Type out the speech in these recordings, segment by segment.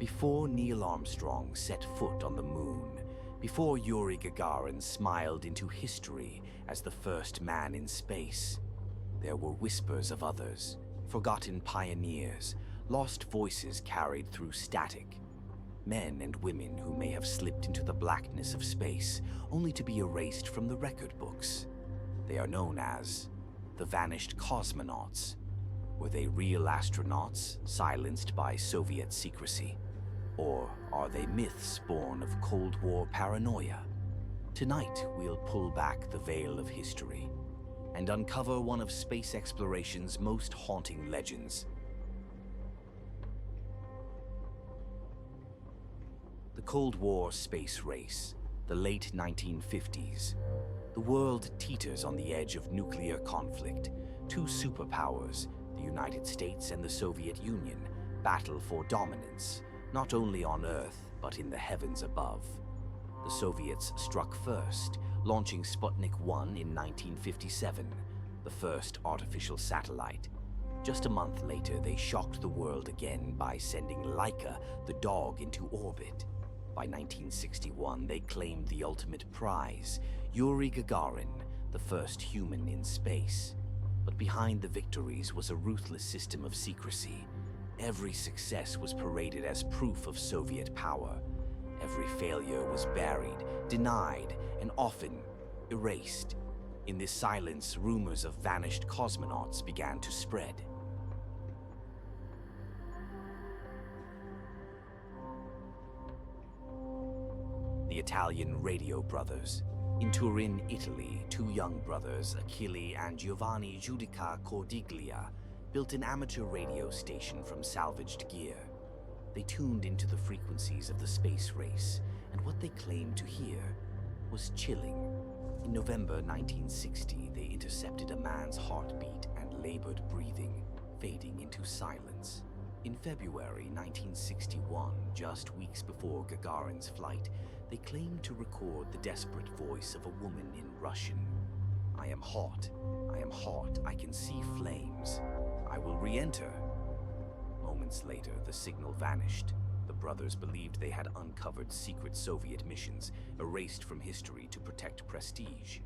Before Neil Armstrong set foot on the moon, before Yuri Gagarin smiled into history as the first man in space, there were whispers of others, forgotten pioneers, lost voices carried through static. Men and women who may have slipped into the blackness of space, only to be erased from the record books. They are known as the Vanished Cosmonauts. Were they real astronauts, silenced by Soviet secrecy? Or are they myths born of Cold War paranoia? Tonight, we'll pull back the veil of history and uncover one of space exploration's most haunting legends. The Cold War space race, the late 1950s. The world teeters on the edge of nuclear conflict. Two superpowers, the United States and the Soviet Union, battle for dominance, not only on Earth, but in the heavens above. The Soviets struck first, launching Sputnik 1 in 1957, the first artificial satellite. Just a month later, they shocked the world again by sending Laika, the dog, into orbit. By 1961, they claimed the ultimate prize, Yuri Gagarin, the first human in space. But behind the victories was a ruthless system of secrecy. Every success was paraded as proof of Soviet power. Every failure was buried, denied, and often erased. In this silence, rumors of vanished cosmonauts began to spread. The Italian radio brothers. In Turin, Italy, two young brothers, Achille and Giovanni Judica-Cordiglia, built an amateur radio station from salvaged gear. They tuned into the frequencies of the space race, and what they claimed to hear was chilling. In November 1960, they intercepted a man's heartbeat and labored breathing, fading into silence. In February 1961, just weeks before Gagarin's flight, they claimed to record the desperate voice of a woman in Russian. "I am hot, I can see flames. I will re-enter." Moments later, the signal vanished. The brothers believed they had uncovered secret Soviet missions, erased from history to protect prestige.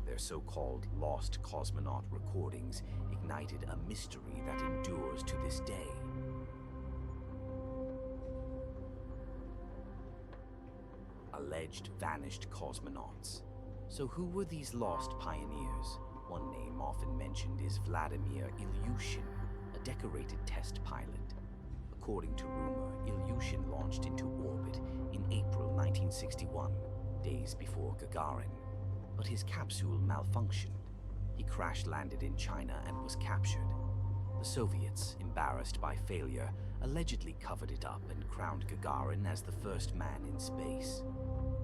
Their so-called Lost Cosmonaut recordings ignited a mystery that endures to this day. Alleged vanished cosmonauts. So who were these lost pioneers? One name often mentioned is Vladimir Ilyushin, a decorated test pilot. According to rumor, Ilyushin launched into orbit in April 1961, days before Gagarin. But his capsule malfunctioned. He crash-landed in China and was captured. The Soviets, embarrassed by failure, allegedly covered it up and crowned Gagarin as the first man in space.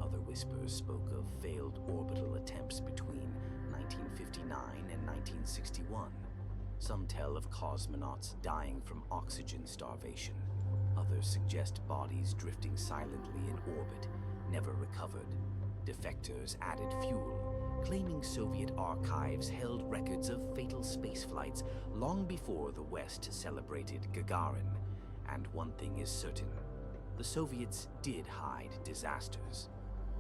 Other whispers spoke of failed orbital attempts between 1959 and 1961. Some tell of cosmonauts dying from oxygen starvation. Others suggest bodies drifting silently in orbit, never recovered. Defectors added fuel, claiming Soviet archives held records of fatal spaceflights long before the West celebrated Gagarin. And one thing is certain, the Soviets did hide disasters.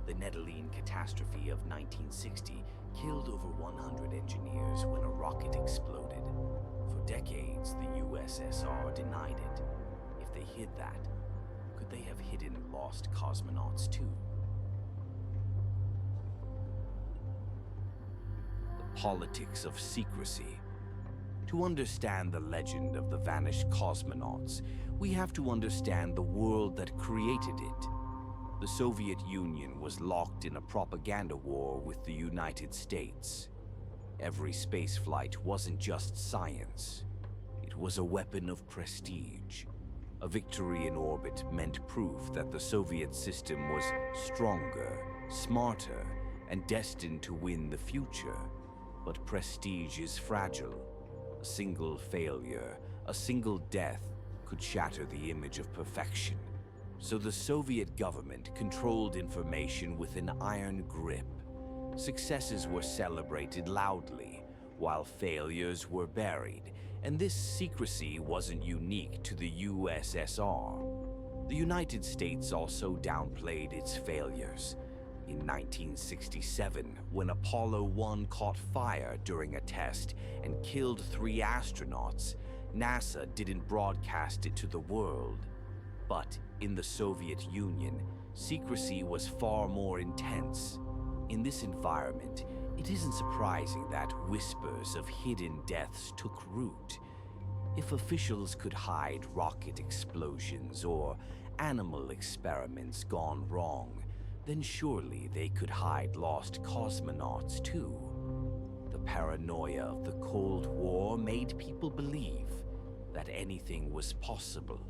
The Nedeline catastrophe of 1960 killed over 100 engineers when a rocket exploded. For decades, the USSR denied it. If they hid that, could they have hidden lost cosmonauts too? The politics of secrecy. To understand the legend of the vanished cosmonauts, we have to understand the world that created it. The Soviet Union was locked in a propaganda war with the United States. Every spaceflight wasn't just science. It was a weapon of prestige. A victory in orbit meant proof that the Soviet system was stronger, smarter, and destined to win the future. But prestige is fragile. A single failure, a single death, could shatter the image of perfection. So the Soviet government controlled information with an iron grip. Successes were celebrated loudly, while failures were buried, and this secrecy wasn't unique to the USSR. The United States also downplayed its failures. In 1967, when Apollo 1 caught fire during a test and killed 3 astronauts, NASA didn't broadcast it to the world. But in the Soviet Union, secrecy was far more intense. In this environment, it isn't surprising that whispers of hidden deaths took root. If officials could hide rocket explosions or animal experiments gone wrong, then surely they could hide lost cosmonauts too. The paranoia of the Cold War made people believe that anything was possible.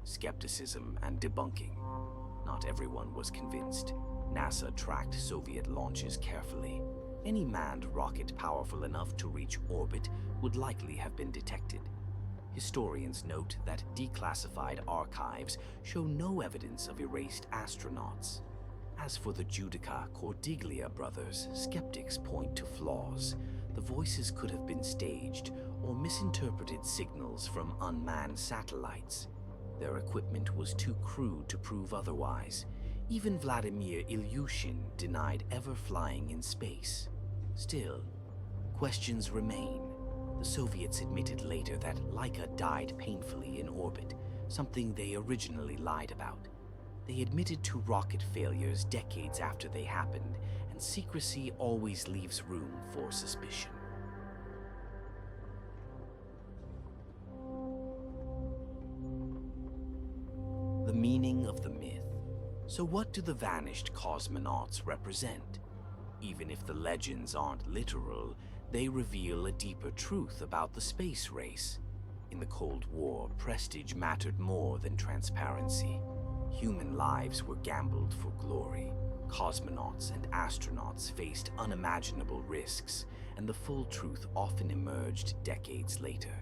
Skepticism and debunking. Not everyone was convinced. NASA tracked Soviet launches carefully. Any manned rocket powerful enough to reach orbit would likely have been detected. Historians note that declassified archives show no evidence of erased astronauts. As for the Judica-Cordiglia brothers, skeptics point to flaws. The voices could have been staged or misinterpreted signals from unmanned satellites. Their equipment was too crude to prove otherwise. Even Vladimir Ilyushin denied ever flying in space. Still, questions remain. The Soviets admitted later that Laika died painfully in orbit, something they originally lied about. They admitted to rocket failures decades after they happened, and secrecy always leaves room for suspicion. The meaning of the myth. So what do the vanished cosmonauts represent? Even if the legends aren't literal, they reveal a deeper truth about the space race. In the Cold War, prestige mattered more than transparency. Human lives were gambled for glory. Cosmonauts and astronauts faced unimaginable risks, and the full truth often emerged decades later.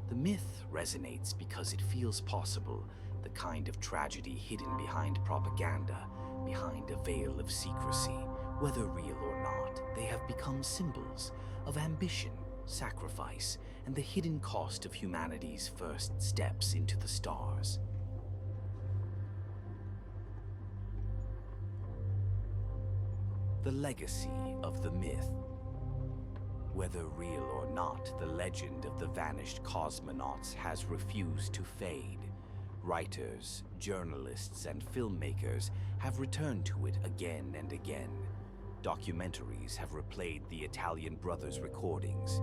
The myth resonates because it feels possible, the kind of tragedy hidden behind propaganda, behind a veil of secrecy. Whether real or not, they have become symbols of ambition, sacrifice, and the hidden cost of humanity's first steps into the stars. The legacy of the myth. Whether real or not, the legend of the vanished cosmonauts has refused to fade. Writers, journalists, and filmmakers have returned to it again and again. Documentaries have replayed the Italian brothers' recordings.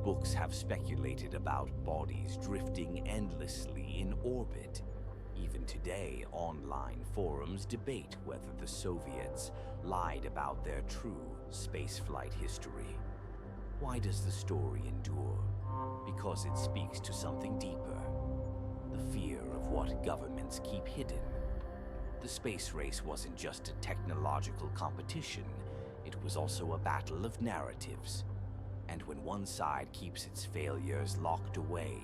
Books have speculated about bodies drifting endlessly in orbit. Even today, online forums debate whether the Soviets lied about their true spaceflight history. Why does the story endure? Because it speaks to something deeper. The fear of what governments keep hidden. The space race wasn't just a technological competition, it was also a battle of narratives. And when one side keeps its failures locked away,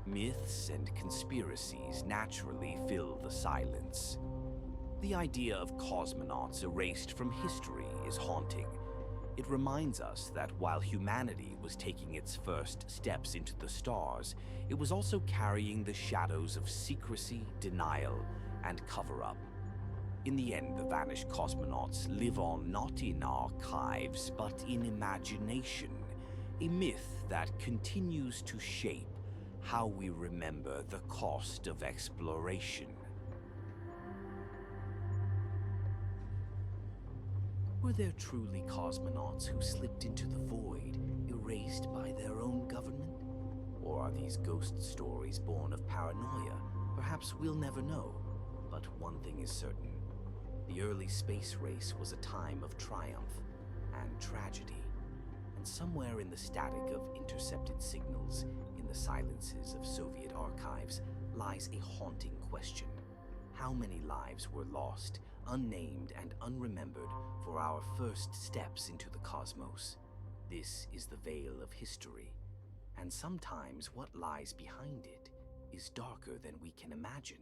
myths and conspiracies naturally fill the silence. The idea of cosmonauts erased from history is haunting. It reminds us that while humanity was taking its first steps into the stars, it was also carrying the shadows of secrecy, denial, and cover-up. In the end, the vanished cosmonauts live on not in archives, but in imagination, a myth that continues to shape how we remember the cost of exploration. Were there truly cosmonauts who slipped into the void, erased by their own government? Or are these ghost stories born of paranoia? Perhaps we'll never know. But one thing is certain. The early space race was a time of triumph and tragedy. And somewhere in the static of intercepted signals, in the silences of Soviet archives, lies a haunting question. How many lives were lost, unnamed and unremembered, for our first steps into the cosmos? This is the veil of history, and sometimes what lies behind it is darker than we can imagine.